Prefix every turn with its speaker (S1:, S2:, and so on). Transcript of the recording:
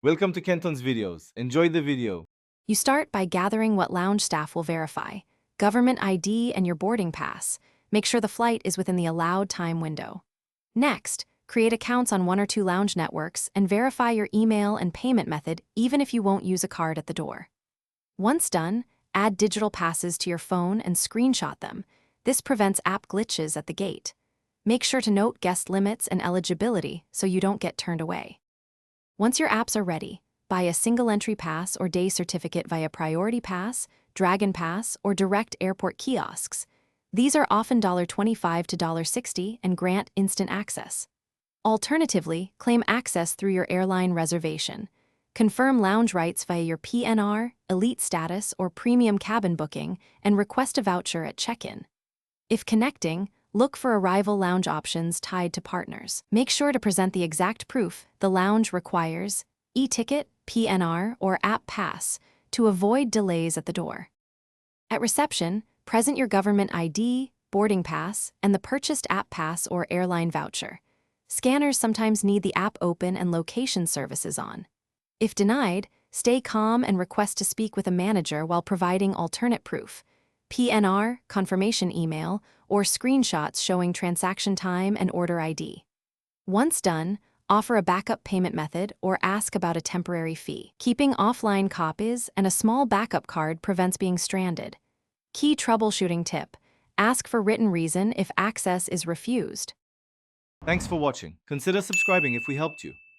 S1: Welcome to Kenton's videos. Enjoy the video.
S2: You start by gathering what lounge staff will verify: government ID and your boarding pass. Make sure the flight is within the allowed time window. Next, create accounts on one or two lounge networks and verify your email and payment method even if you won't use a card at the door. Once done, add digital passes to your phone and screenshot them. This prevents app glitches at the gate. Make sure to note guest limits and eligibility so you don't get turned away. Once your apps are ready, buy a single entry pass or day certificate via Priority Pass, Dragon Pass, or direct airport kiosks. These are often $25 to $60 and grant instant access. Alternatively, claim access through your airline reservation. Confirm lounge rights via your PNR, Elite status, or premium cabin booking, and request a voucher at check-in. If connecting, look for arrival lounge options tied to partners. Make sure to present the exact proof the lounge requires: e-ticket, PNR, or app pass, to avoid delays at the door. At reception, present your government ID, boarding pass, and the purchased app pass or airline voucher. Scanners sometimes need the app open and location services on. If denied, stay calm and request to speak with a manager while providing alternate proof: PNR, confirmation email, or screenshots showing transaction time and order ID. Once done, offer a backup payment method or ask about a temporary fee. Keeping offline copies and a small backup card prevents being stranded. Key troubleshooting tip: ask for written reason if access is refused.
S1: Thanks for watching. Consider subscribing if we helped you.